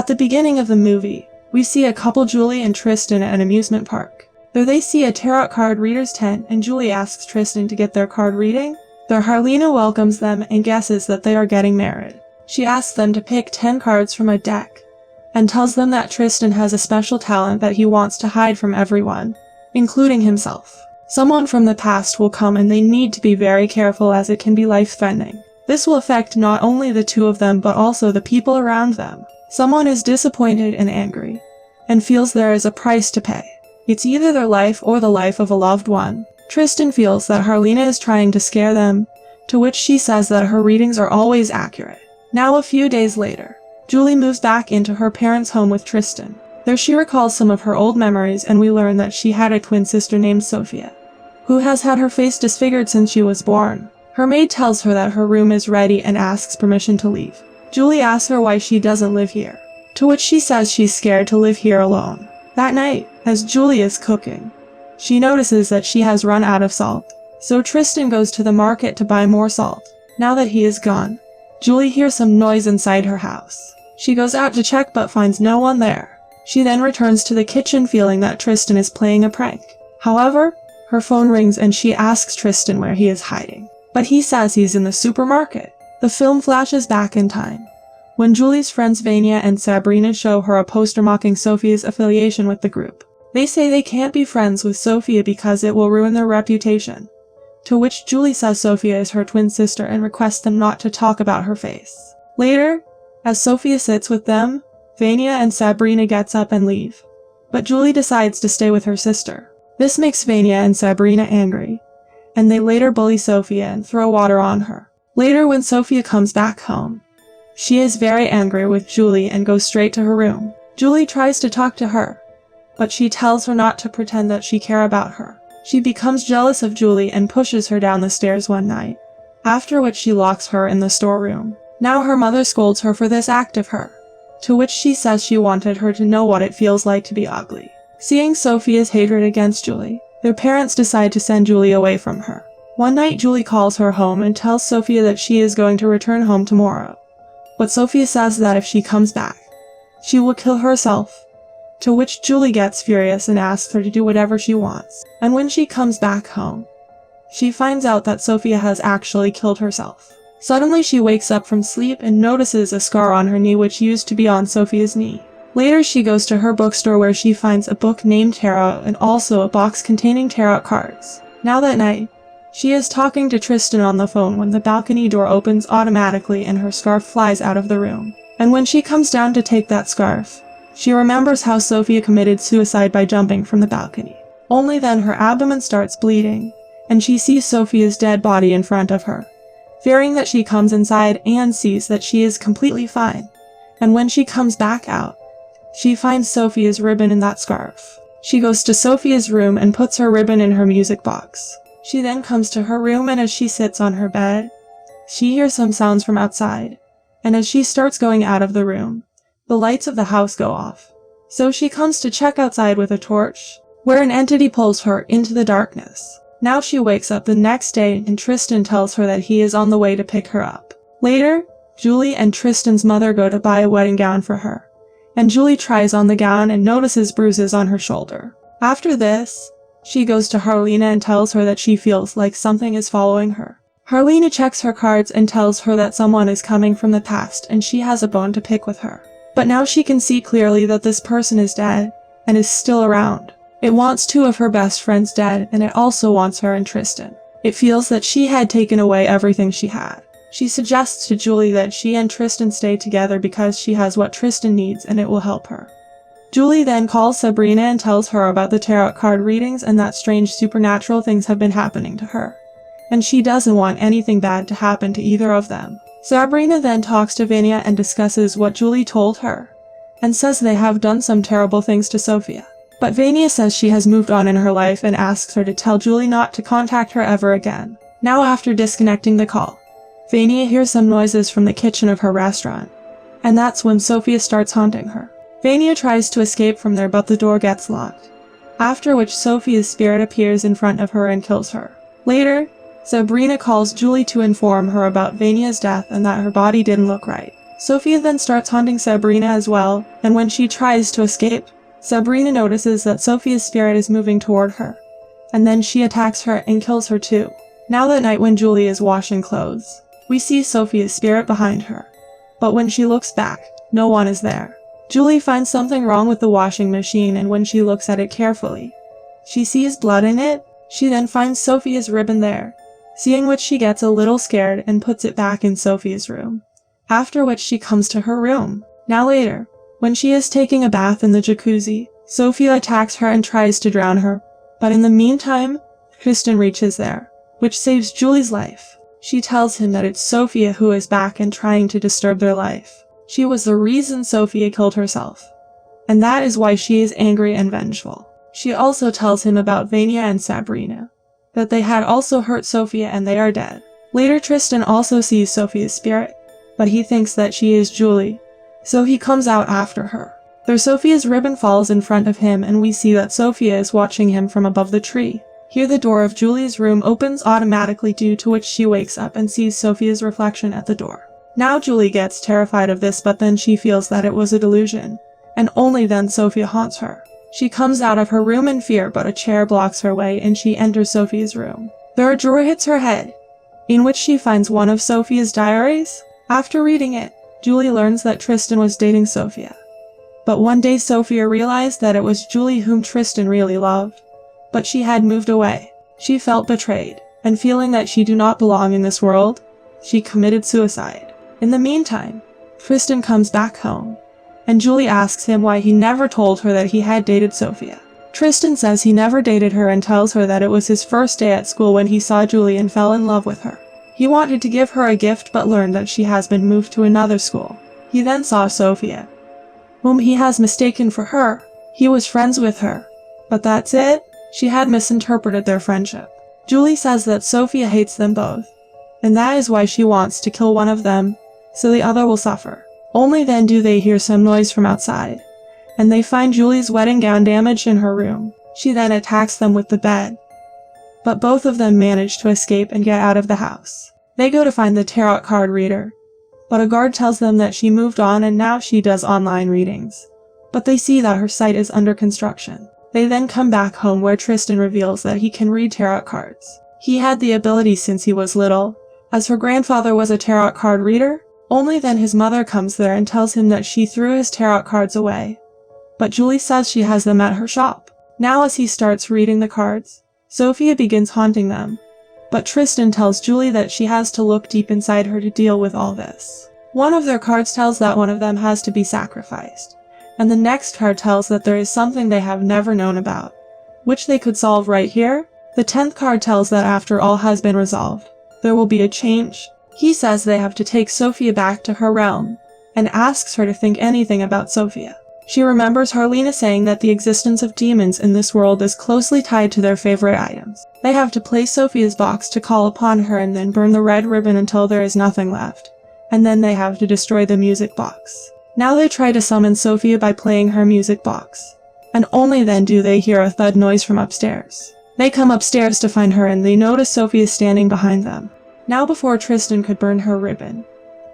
the beginning of the movie, we see a couple, Julie and Tristan, at an amusement park. There they see a tarot card reader's tent, and Julie asks Tristan to get their card reading. There Harlina welcomes them and guesses that they are getting married. She asks them to pick 10 cards from a deck, and tells them that Tristan has a special talent that he wants to hide from everyone, including himself. Someone from the past will come and they need to be very careful as it can be life-threatening. This will affect not only the two of them but also the people around them. Someone is disappointed and angry, and feels there is a price to pay. It's either their life or the life of a loved one. Tristan feels that Harlina is trying to scare them, to which she says that her readings are always accurate. Now a few days later, Julie moves back into her parents' home with Tristan. There she recalls some of her old memories, and we learn that she had a twin sister named Sophia, who has had her face disfigured since she was born. Her maid tells her that her room is ready and asks permission to leave. Julie asks her why she doesn't live here, to which she says she's scared to live here alone. That night, as Julie is cooking, she notices that she has run out of salt. So Tristan goes to the market to buy more salt. Now that he is gone, Julie hears some noise inside her house. She goes out to check but finds no one there. She then returns to the kitchen feeling that Tristan is playing a prank. However, her phone rings and she asks Tristan where he is hiding, but he says he's in the supermarket. The film flashes back in time, when Julie's friends Vanya and Sabrina show her a poster mocking Sophia's affiliation with the group. They say they can't be friends with Sophia because it will ruin their reputation, to which Julie says Sophia is her twin sister and requests them not to talk about her face. Later, as Sophia sits with them, Vanya and Sabrina gets up and leave, but Julie decides to stay with her sister. This makes Vanya and Sabrina angry, and they later bully Sophia and throw water on her. Later, when Sophia comes back home, she is very angry with Julie and goes straight to her room. Julie tries to talk to her, but she tells her not to pretend that she cares about her. She becomes jealous of Julie and pushes her down the stairs one night, after which she locks her in the storeroom. Now her mother scolds her for this act of her, to which she says she wanted her to know what it feels like to be ugly. Seeing Sophia's hatred against Julie, their parents decide to send Julie away from her. One night Julie calls her home and tells Sophia that she is going to return home tomorrow, but Sophia says that if she comes back, she will kill herself, to which Julie gets furious and asks her to do whatever she wants. And when she comes back home, she finds out that Sophia has actually killed herself. Suddenly she wakes up from sleep and notices a scar on her knee which used to be on Sophia's knee. Later she goes to her bookstore where she finds a book named Tarot and also a box containing tarot cards. Now that night, she is talking to Tristan on the phone when the balcony door opens automatically and her scarf flies out of the room. And when she comes down to take that scarf, she remembers how Sophia committed suicide by jumping from the balcony. Only then her abdomen starts bleeding, and she sees Sophia's dead body in front of her. Fearing that, she comes inside and sees that she is completely fine. And when she comes back out, she finds Sophia's ribbon in that scarf. She goes to Sophia's room and puts her ribbon in her music box. She then comes to her room, and as she sits on her bed, she hears some sounds from outside. And as she starts going out of the room, the lights of the house go off. So she comes to check outside with a torch, where an entity pulls her into the darkness. Now she wakes up the next day and Tristan tells her that he is on the way to pick her up. Later, Julie and Tristan's mother go to buy a wedding gown for her, and Julie tries on the gown and notices bruises on her shoulder. After this, she goes to Harlina and tells her that she feels like something is following her. Harlina checks her cards and tells her that someone is coming from the past and she has a bone to pick with her. But now she can see clearly that this person is dead and is still around. It wants two of her best friends dead, and it also wants her and Tristan. It feels that she had taken away everything she had. She suggests to Julie that she and Tristan stay together because she has what Tristan needs and it will help her. Julie then calls Sabrina and tells her about the tarot card readings and that strange supernatural things have been happening to her, and she doesn't want anything bad to happen to either of them. Sabrina then talks to Vanya and discusses what Julie told her, and says they have done some terrible things to Sophia. But Vanya says she has moved on in her life and asks her to tell Julie not to contact her ever again. Now after disconnecting the call, Vanya hears some noises from the kitchen of her restaurant, and that's when Sophia starts haunting her. Vanya tries to escape from there but the door gets locked, after which Sophia's spirit appears in front of her and kills her. Later, Sabrina calls Julie to inform her about Vanya's death and that her body didn't look right. Sophia then starts haunting Sabrina as well, and when she tries to escape, Sabrina notices that Sophia's spirit is moving toward her, and then she attacks her and kills her too. Now that night when Julie is washing clothes, we see Sophia's spirit behind her, but when she looks back, no one is there. Julie finds something wrong with the washing machine, and when she looks at it carefully, she sees blood in it. She then finds Sophia's ribbon there, seeing which she gets a little scared and puts it back in Sophia's room, after which she comes to her room. Now later, when she is taking a bath in the jacuzzi, Sophia attacks her and tries to drown her, but in the meantime, Tristan reaches there, which saves Julie's life. She tells him that it's Sophia who is back and trying to disturb their life. She was the reason Sophia killed herself, and that is why she is angry and vengeful. She also tells him about Vanya and Sabrina, that they had also hurt Sophia and they are dead. Later Tristan also sees Sophia's spirit, but he thinks that she is Julie, so he comes out after her. There Sophia's ribbon falls in front of him, and we see that Sophia is watching him from above the tree. Here the door of Julie's room opens automatically, due to which she wakes up and sees Sophia's reflection at the door. Now Julie gets terrified of this, but then she feels that it was a delusion, and only then Sophia haunts her. She comes out of her room in fear, but a chair blocks her way and she enters Sophia's room. There a drawer hits her head, in which she finds one of Sophia's diaries. After reading it, Julie learns that Tristan was dating Sophia. But one day Sophia realized that it was Julie whom Tristan really loved, but she had moved away. She felt betrayed, and feeling that she do not belong in this world, she committed suicide. In the meantime, Tristan comes back home, and Julie asks him why he never told her that he had dated Sophia. Tristan says he never dated her and tells her that it was his first day at school when he saw Julie and fell in love with her. He wanted to give her a gift but learned that she has been moved to another school. He then saw Sophia, whom he has mistaken for her. He was friends with her, but that's it. She had misinterpreted their friendship. Julie says that Sophia hates them both, and that is why she wants to kill one of them, so the other will suffer. Only then do they hear some noise from outside, and they find Julie's wedding gown damaged in her room. She then attacks them with the bed, but both of them manage to escape and get out of the house. They go to find the tarot card reader, but a guard tells them that she moved on and now she does online readings, but they see that her site is under construction. They then come back home, where Tristan reveals that he can read tarot cards. He had the ability since he was little, as her grandfather was a tarot card reader. Only then his mother comes there and tells him that she threw his tarot cards away, but Julie says she has them at her shop. Now as he starts reading the cards, Sophia begins haunting them, but Tristan tells Julie that she has to look deep inside her to deal with all this. One of their cards tells that one of them has to be sacrificed, and the next card tells that there is something they have never known about, which they could solve right here. The 10th card tells that after all has been resolved, there will be a change. He says they have to take Sophia back to her realm, and asks her to think anything about Sophia. She remembers Harlina saying that the existence of demons in this world is closely tied to their favorite items. They have to play Sophia's box to call upon her and then burn the red ribbon until there is nothing left, and then they have to destroy the music box. Now they try to summon Sophia by playing her music box, and only then do they hear a thud noise from upstairs. They come upstairs to find her and they notice Sophia standing behind them. Now before Tristan could burn her ribbon,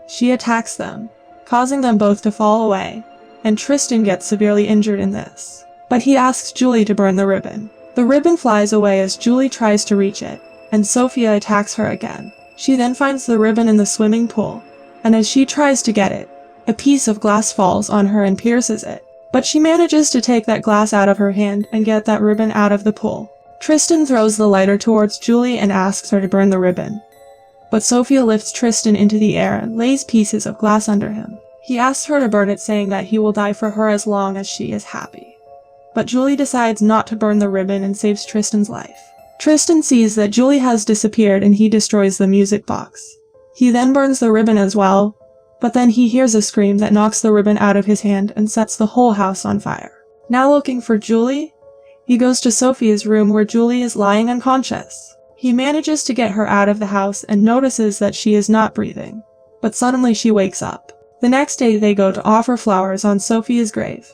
she attacks them, causing them both to fall away, and Tristan gets severely injured in this. But he asks Julie to burn the ribbon. The ribbon flies away as Julie tries to reach it, and Sophia attacks her again. She then finds the ribbon in the swimming pool, and as she tries to get it, a piece of glass falls on her and pierces it. But she manages to take that glass out of her hand and get that ribbon out of the pool. Tristan throws the lighter towards Julie and asks her to burn the ribbon, but Sophia lifts Tristan into the air and lays pieces of glass under him. He asks her to burn it, saying that he will die for her as long as she is happy. But Julie decides not to burn the ribbon and saves Tristan's life. Tristan sees that Julie has disappeared and he destroys the music box. He then burns the ribbon as well, but then he hears a scream that knocks the ribbon out of his hand and sets the whole house on fire. Now looking for Julie, he goes to Sophia's room where Julie is lying unconscious. He manages to get her out of the house and notices that she is not breathing, but suddenly she wakes up. The next day they go to offer flowers on Sophia's grave,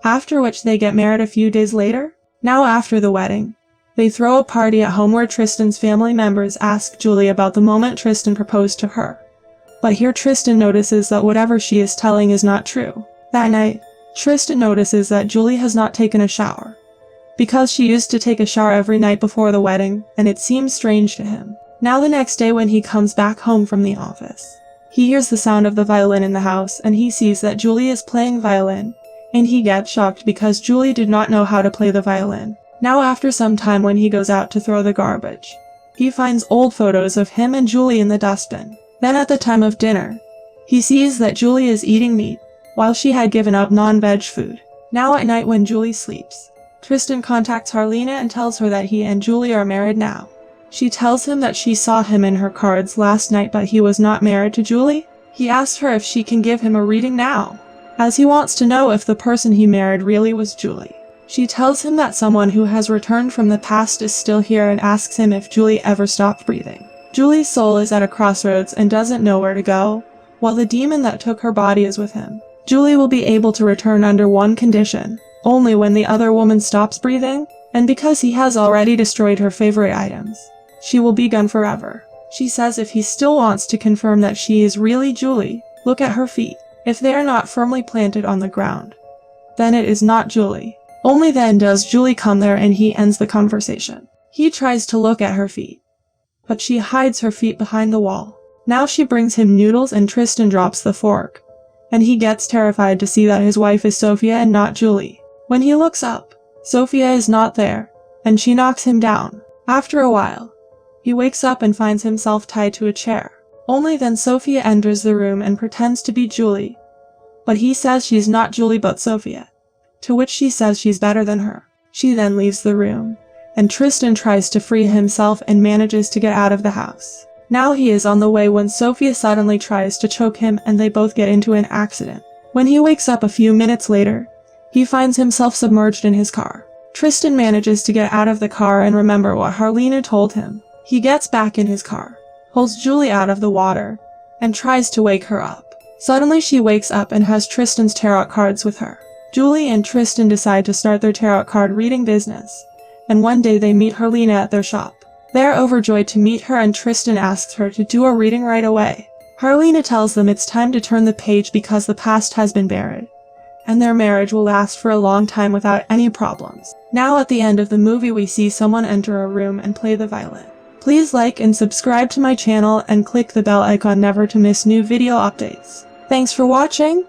after which they get married a few days later. Now after the wedding, they throw a party at home where Tristan's family members ask Julie about the moment Tristan proposed to her. But here Tristan notices that whatever she is telling is not true. That night, Tristan notices that Julie has not taken a shower, because she used to take a shower every night before the wedding, and it seems strange to him. Now the next day when he comes back home from the office, he hears the sound of the violin in the house and he sees that Julie is playing violin, and he gets shocked because Julie did not know how to play the violin. Now after some time when he goes out to throw the garbage, he finds old photos of him and Julie in the dustbin. Then at the time of dinner, he sees that Julie is eating meat, while she had given up non-veg food. Now at night when Julie sleeps, Tristan contacts Harleena and tells her that he and Julie are married now. She tells him that she saw him in her cards last night but he was not married to Julie. He asks her if she can give him a reading now, as he wants to know if the person he married really was Julie. She tells him that someone who has returned from the past is still here and asks him if Julie ever stopped breathing. Julie's soul is at a crossroads and doesn't know where to go, while the demon that took her body is with him. Julie will be able to return under one condition, only when the other woman stops breathing, and because he has already destroyed her favorite items, she will be gone forever. She says if he still wants to confirm that she is really Julie, look at her feet. If they are not firmly planted on the ground, then it is not Julie. Only then does Julie come there and he ends the conversation. He tries to look at her feet, but she hides her feet behind the wall. Now she brings him noodles and Tristan drops the fork, and he gets terrified to see that his wife is Sophia and not Julie. When he looks up, Sophia is not there, and she knocks him down. After a while, he wakes up and finds himself tied to a chair. Only then Sophia enters the room and pretends to be Julie, but he says she's not Julie but Sophia, to which she says she's better than her. She then leaves the room, and Tristan tries to free himself and manages to get out of the house. Now he is on the way when Sophia suddenly tries to choke him and they both get into an accident. When he wakes up a few minutes later, he finds himself submerged in his car. Tristan manages to get out of the car and remember what Harleena told him. He gets back in his car, pulls Julie out of the water, and tries to wake her up. Suddenly she wakes up and has Tristan's tarot cards with her. Julie and Tristan decide to start their tarot card reading business, and one day they meet Harleena at their shop. They are overjoyed to meet her and Tristan asks her to do a reading right away. Harleena tells them it's time to turn the page because the past has been buried, and their marriage will last for a long time without any problems. Now at the end of the movie we see someone enter a room and play the violin. Please like and subscribe to my channel and click the bell icon never to miss new video updates. Thanks for watching!